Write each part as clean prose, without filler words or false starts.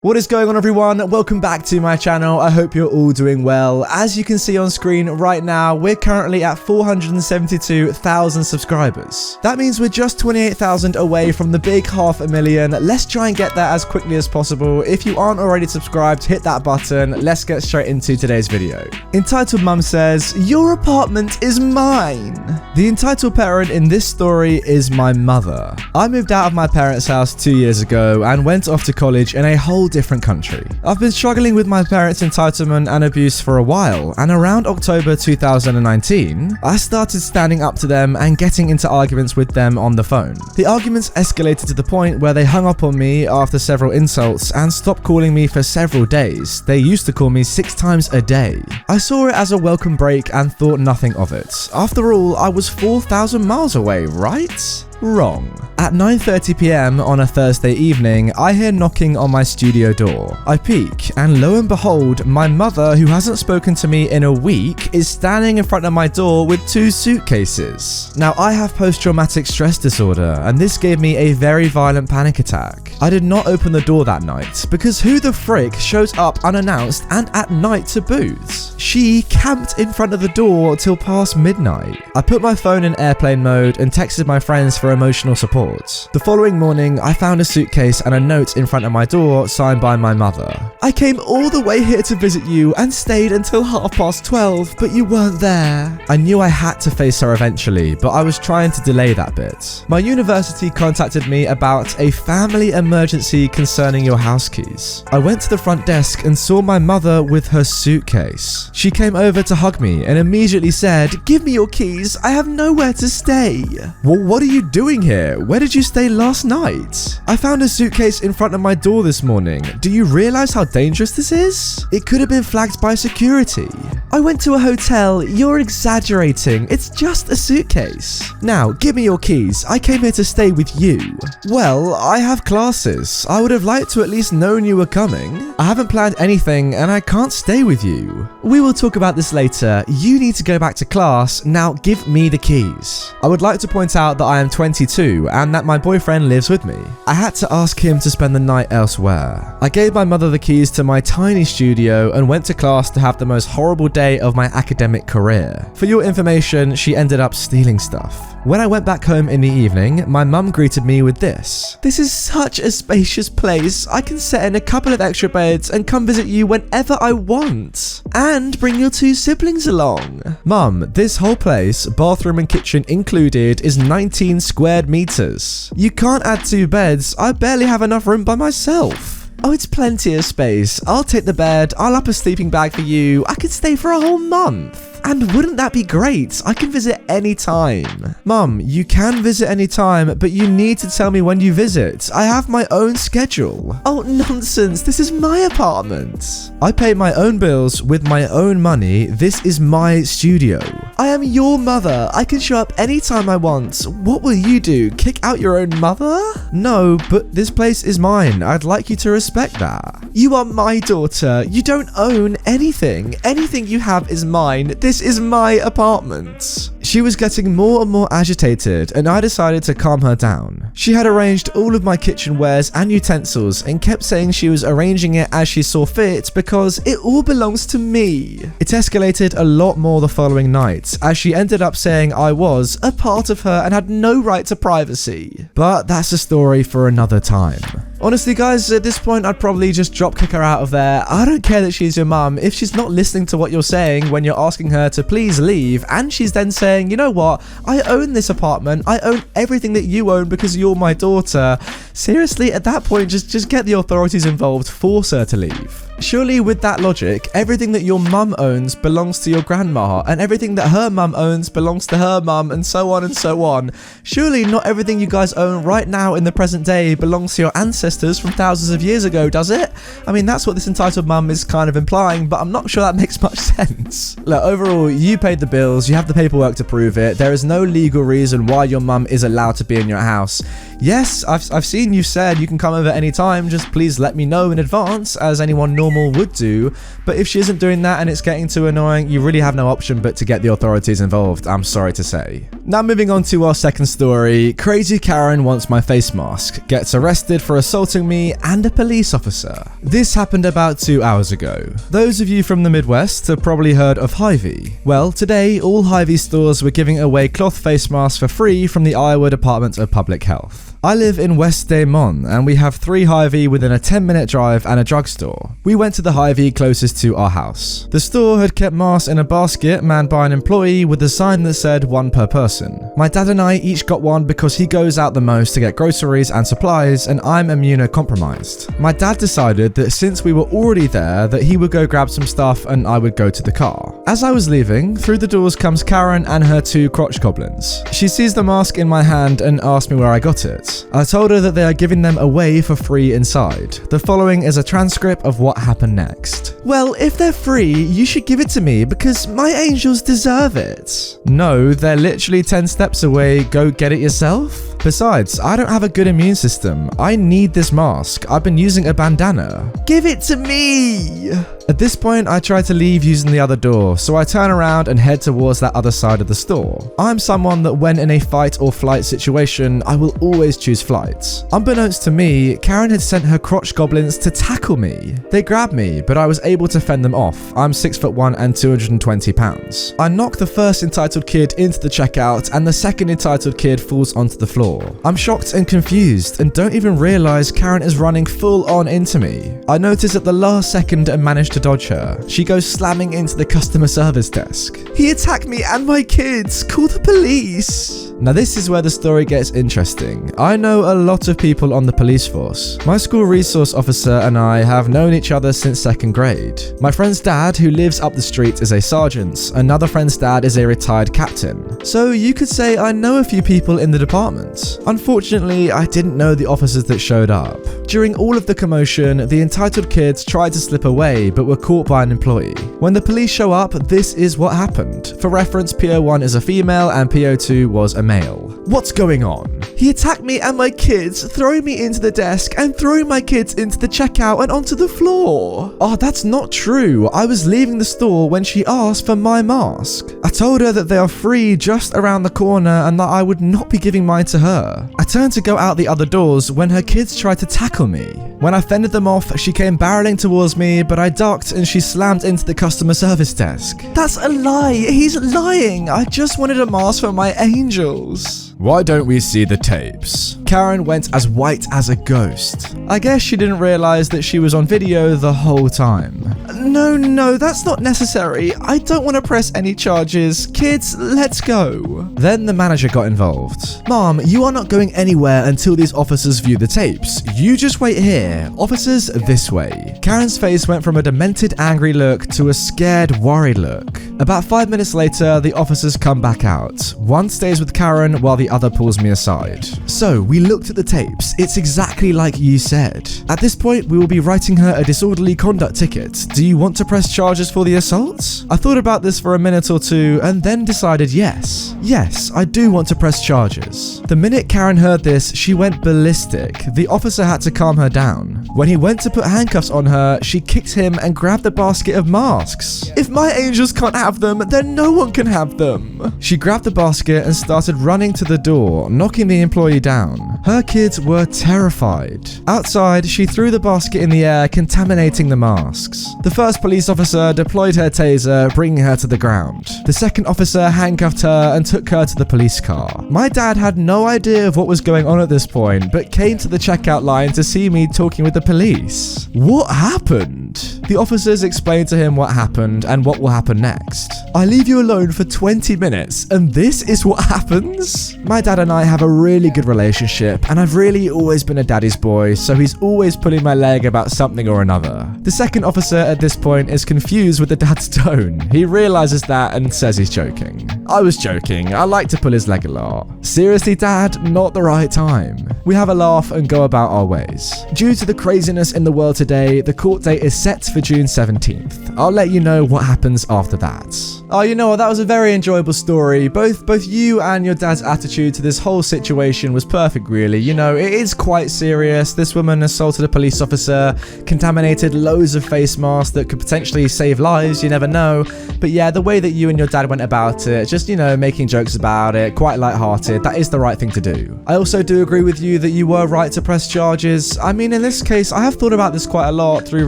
What is going on, everyone? Welcome back to my channel. I hope you're all doing well. As you can see on screen right now, we're currently at 472,000 subscribers. That means we're just 28,000 away from the big 500,000. Let's try and get that as quickly as possible. If you aren't already subscribed, hit that button. Let's get straight into today's video. Entitled Mum says, "Your apartment is mine." The entitled parent in this story is my mother. I moved out of my parents' house 2 years ago and went off to college in a whole different country. I've been struggling with my parents' entitlement and abuse for a while, and around October 2019, I started standing up to them and getting into arguments with them on the phone. The arguments escalated to the point where they hung up on me after several insults and stopped calling me for several days. They used to call me 6 times a day. I saw it as a welcome break and thought nothing of it. After all, I was 4,000 miles away, right? Wrong. At 9:30 p.m. on a Thursday evening, I hear knocking on my studio door. I peek, and lo and behold, my mother, who hasn't spoken to me in a week, is standing in front of my door with 2 suitcases. Now, I have post-traumatic stress disorder, and this gave me a very violent panic attack. I did not open the door that night, because who the frick shows up unannounced and at night to boot? She camped in front of the door till past midnight. I put my phone in airplane mode and texted my friends for emotional support. The following morning, I found a suitcase and a note in front of my door signed by my mother. "I came all the way here to visit you and stayed until 12:30, but you weren't there." I knew I had to face her eventually, but I was trying to delay that bit. My university contacted me about a family emergency concerning your house keys. I went to the front desk and saw my mother with her suitcase. She came over to hug me and immediately said, "Give me your keys, I have nowhere to stay." "Well, what are you doing here? Where did you stay last night?" "I found a suitcase in front of my door this morning. Do you realize how dangerous this is? It could have been flagged by security." "I went to a hotel. You're exaggerating. It's just a suitcase." "Now, give me your keys. I came here to stay with you." "Well, I have classes. I would have liked to at least known you were coming. I haven't planned anything and I can't stay with you." "We will talk about this later. You need to go back to class. Now give me the keys." I would like to point out that I am 22 and that my boyfriend lives with me. I had to ask him to spend the night elsewhere. I gave my mother the keys to my tiny studio and went to class to have the most horrible day of my academic career. For your information, she ended up stealing stuff. When I went back home in the evening, my mum greeted me with this. "This is such a spacious place. I can set in a couple of extra beds and come visit you whenever I want. And bring your 2 siblings along." "Mum, this whole place, bathroom and kitchen included, is 19 square meters. You can't add 2 beds. I barely have enough room by myself." "Oh, it's plenty of space. I'll take the bed. I'll up a sleeping bag for you. I could stay for a whole month. And wouldn't that be great? I can visit anytime." "Mum, you can visit anytime, but you need to tell me when you visit. I have my own schedule." "Oh, nonsense. This is my apartment. I pay my own bills with my own money. This is my studio. I am your mother. I can show up anytime I want. What will you do? Kick out your own mother?" "No, but this place is mine. I'd like you to respect that." "You are my daughter. You don't own anything. Anything you have is mine. This is my apartment." She was getting more and more agitated, and I decided to calm her down. She had arranged all of my kitchenwares and utensils and kept saying she was arranging it as she saw fit because it all belongs to me. It escalated a lot more the following night, as she ended up saying I was a part of her and had no right to privacy. But that's a story for another time. Honestly, guys, at this point, I'd probably just drop kick her out of there. I don't care that she's your mum. If she's not listening to what you're saying when you're asking her to please leave, and she's then saying, "You know what? I own this apartment. I own everything that you own because you're my daughter." Seriously, at that point, just get the authorities involved. Force her to leave. Surely, with that logic, everything that your mum owns belongs to your grandma, and everything that her mum owns belongs to her mum, and so on and so on. Surely, not everything you guys own right now in the present day belongs to your ancestors from thousands of years ago, does it? I mean, that's what this entitled mum is kind of implying, but I'm not sure that makes much sense. Look, overall, you paid the bills, you have the paperwork to prove it. There is no legal reason why your mum is allowed to be in your house. Yes, I've seen you said you can come over anytime, just please let me know in advance, as anyone normal would do. But if she isn't doing that and it's getting too annoying, you really have no option but to get the authorities involved, I'm sorry to say. Now moving on to our second story, crazy Karen wants my face mask, gets arrested for assaulting me and a police officer. This happened about 2 hours ago. Those of you from the Midwest have probably heard of Hy-Vee. Well, today all Hy-Vee stores were giving away cloth face masks for free from the Iowa Department of Public Health. I live in West Des Moines and we have 3 Hy-Vee within a 10-minute drive and a drugstore. We went to the Hy-Vee closest to our house. The store had kept masks in a basket manned by an employee with a sign that said 1 per person. My dad and I each got one because he goes out the most to get groceries and supplies and I'm immunocompromised. My dad decided that since we were already there that he would go grab some stuff and I would go to the car. As I was leaving, through the doors comes Karen and her 2 crotch goblins. She sees the mask in my hand and asked me where I got it. I told her that they are giving them away for free inside. The following is a transcript of what happened next. Well, if they're free, you should give it to me because my angels deserve it. No, they're literally 10 steps away, go get it yourself? Besides, I don't have a good immune system. I need this mask. I've been using a bandana. Give it to me! At this point, I try to leave using the other door, so I turn around and head towards that other side of the store. I'm someone that when in a fight or flight situation, I will always choose flight. Unbeknownst to me, Karen had sent her crotch goblins to tackle me. They grabbed me, but I was able to fend them off. I'm 6'1" and 220 pounds. I knock the first entitled kid into the checkout and the second entitled kid falls onto the floor. I'm shocked and confused and don't even realize Karen is running full on into me. I notice at the last second and manage to dodge her. She goes slamming into the customer service desk. He attacked me and my kids. Call the police. Now this is where the story gets interesting. I know a lot of people on the police force. My school resource officer and I have known each other since 2nd grade. My friend's dad, who lives up the street, is a sergeant. Another friend's dad is a retired captain. So you could say I know a few people in the department. Unfortunately, I didn't know the officers that showed up. During all of the commotion, the entitled kids tried to slip away but were caught by an employee. When the police show up, this is what happened. For reference, PO1 is a female and PO2 was a male. What's going on? He attacked me and my kids, throwing me into the desk and throwing my kids into the checkout and onto the floor. Oh, that's not true. I was leaving the store when she asked for my mask. I told her that they are free just around the corner and that I would not be giving mine to her. I turned to go out the other doors when her kids tried to tackle me. When I fended them off, she came barreling towards me, but I ducked and she slammed into the customer service desk. That's a lie. He's lying. I just wanted a mask for my angels. Why don't we see the tapes? Karen went as white as a ghost. I guess she didn't realize that she was on video the whole time. No, that's not necessary. I don't want to press any charges. Kids, let's go. Then the manager got involved. Mom, you are not going anywhere until these officers view the tapes. You just wait here. Officers, this way. Karen's face went from a demented, angry look to a scared, worried look. About 5 minutes later, the officers come back out. One stays with Karen while the other pulls me aside. So, we looked at the tapes. It's exactly like you said. At this point, we will be writing her a disorderly conduct ticket. Do you want to press charges for the assault? I thought about this for a minute or two and then decided yes. Yes, I do want to press charges. The minute Karen heard this, she went ballistic. The officer had to calm her down. When he went to put handcuffs on her, she kicked him and grabbed the basket of masks. If my angels can't have them, then no one can have them. She grabbed the basket and started running to the door, knocking the employee down. Her kids were terrified. Outside, she threw the basket in the air, contaminating the masks. The first police officer deployed her taser, bringing her to the ground. The second officer handcuffed her and took her to the police car. My dad had no idea of what was going on at this point, but came to the checkout line to see me talking with the police. What happened? The officers explained to him what happened and what will happen next. I leave you alone for 20 minutes and this is what happens? My dad and I have a really good relationship and I've really always been a daddy's boy, so he's always pulling my leg about something or another. The second officer at this point is confused with the dad's tone. He realizes that and says he's joking. I was joking. I like to pull his leg a lot. Seriously, Dad? Not the right time. We have a laugh and go about our ways. Due to the craziness in the world today, the court date is set for June 17th. I'll let you know what happens after that. Oh, you know what? That was a very enjoyable story. Both you and your dad's attitude to this whole situation was perfect, really. You know, it is quite serious. This woman assaulted a police officer, contaminated loads of face masks that could potentially save lives, you never know. But yeah, the way that you and your dad went about it, just, you know, making jokes about it, quite lighthearted, that is the right thing to do. I also do agree with you that you were right to press charges. I mean, in this case, I have thought about this quite a lot through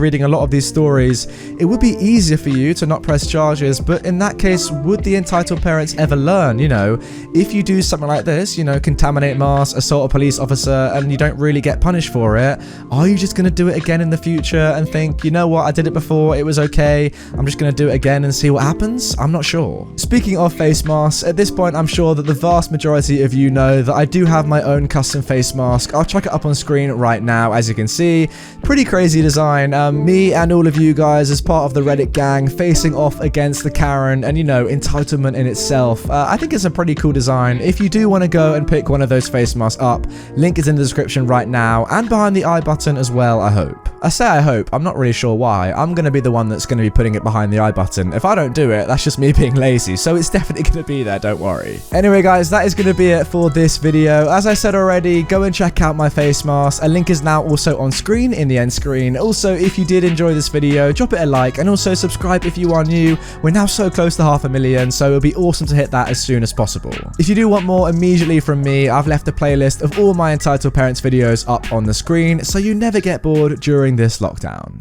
reading a lot of these stories. It would be easier for you to not press charges, but in that case, would the entitled parents ever learn? You know, if you do something like this, you know, contaminate masks, assault a police officer, and you don't really get punished for it, are you just going to do it again in the future and think, you know what, I did it before, it was okay, I'm just going to do it again and see what happens? I'm not sure. Speaking of face masks, at this point, I'm sure that the vast majority of you know that I do have my own custom face mask. I'll chuck it up on screen right now, as you can see. Pretty crazy design. Me and all of you guys as part of the Reddit gang facing off against the Karen, and you know, entitlement in itself. I think it's a pretty cool design. If you do want to go and pick one of those face masks up, link is in the description right now and behind the I button as well, I hope. I say I hope, I'm not really sure why. I'm going to be the one that's going to be putting it behind the I button. If I don't do it, that's just me being lazy, so it's definitely going to be there, don't worry. Anyway guys, that is going to be it for this video. As I said already, go and check out my face mask. A link is now also on screen in the end screen. Also, if you did enjoy this video, drop it a like and also subscribe if you are new. We're now so close to 500,000, so it would be awesome to hit that as soon as possible. If you do want more immediately from me, I've left a playlist of all my Entitled Parents videos up on the screen, so you never get bored during this lockdown.